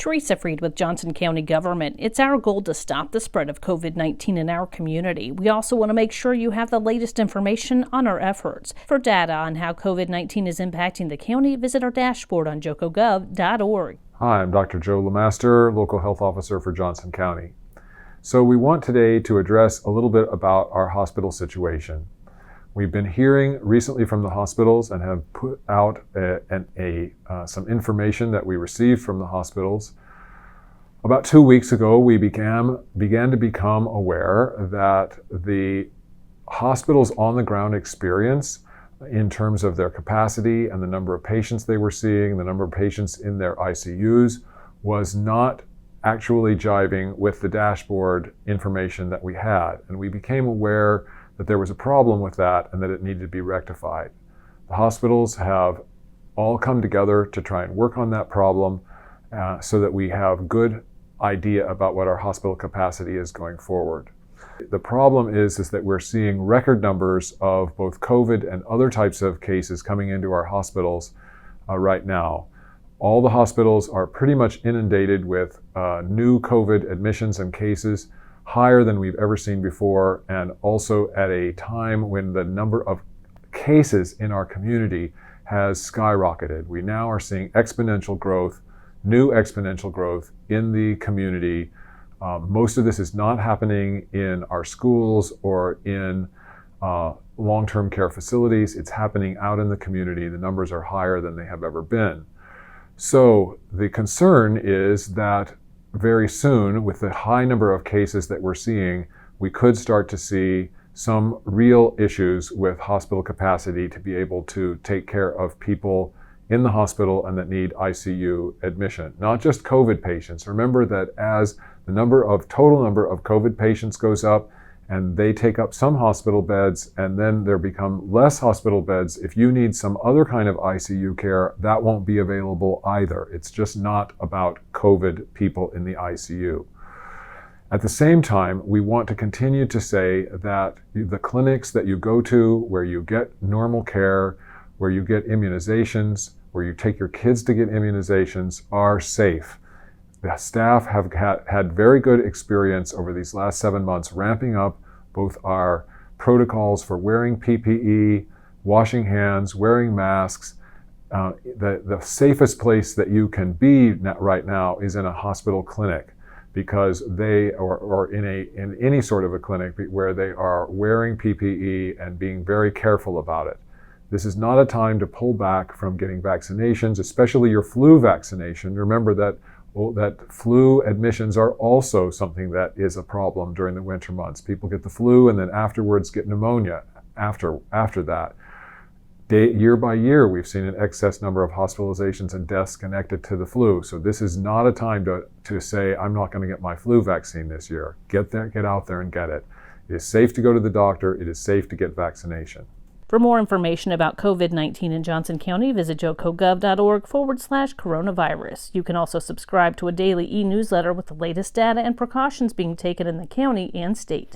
Teresa Freed with Johnson County Government. It's our goal to stop the spread of COVID-19 in our community. We also want to make sure you have the latest information on our efforts. For data on how COVID-19 is impacting the county, visit our dashboard on jocogov.org. Hi, I'm Dr. Joe LeMaster, Local Health Officer for Johnson County. So we want today to address a little bit about our hospital situation. We've been hearing recently from the hospitals and have put out some information that we received from the hospitals. About 2 weeks ago, we began to become aware that the hospitals on the ground experience in terms of their capacity and the number of patients they were seeing, the number of patients in their ICUs, was not actually jiving with the dashboard information that we had. And we became aware that there was a problem with that and that it needed to be rectified. The hospitals have all come together to try and work on that problem so that we have a good idea about what our hospital capacity is going forward. The problem is that we're seeing record numbers of both COVID and other types of cases coming into our hospitals right now. All the hospitals are pretty much inundated with new COVID admissions and cases, higher than we've ever seen before, and also at a time when the number of cases in our community has skyrocketed. We now are seeing exponential growth, new exponential growth in the community. Most of this is not happening in our schools or in long-term care facilities. It's happening out in the community. The numbers are higher than they have ever been. So the concern is that very soon, with the high number of cases that we're seeing, we could start to see some real issues with hospital capacity to be able to take care of people in the hospital and that need ICU admission. Not just COVID patients. Remember that as the total number of COVID patients goes up and they take up some hospital beds and then there become less hospital beds, if you need some other kind of ICU care, that won't be available either. It's just not about COVID people in the ICU. At the same time, we want to continue to say that the clinics that you go to, where you get normal care, where you get immunizations, where you take your kids to get immunizations, are safe. The staff have had very good experience over these last 7 months ramping up both our protocols for wearing PPE, washing hands, wearing masks. The safest place that you can be right now is in a hospital clinic, because or in any sort of a clinic where they are wearing PPE and being very careful about it. This is not a time to pull back from getting vaccinations, especially your flu vaccination. Remember that flu admissions are also something that is a problem during the winter months. People get the flu and then afterwards get pneumonia after that. Year by year, we've seen an excess number of hospitalizations and deaths connected to the flu. So this is not a time to say, I'm not going to get my flu vaccine this year. Get out there and get it. It is safe to go to the doctor. It is safe to get vaccination. For more information about COVID-19 in Johnson County, visit jocogov.org/coronavirus. You can also subscribe to a daily e-newsletter with the latest data and precautions being taken in the county and state.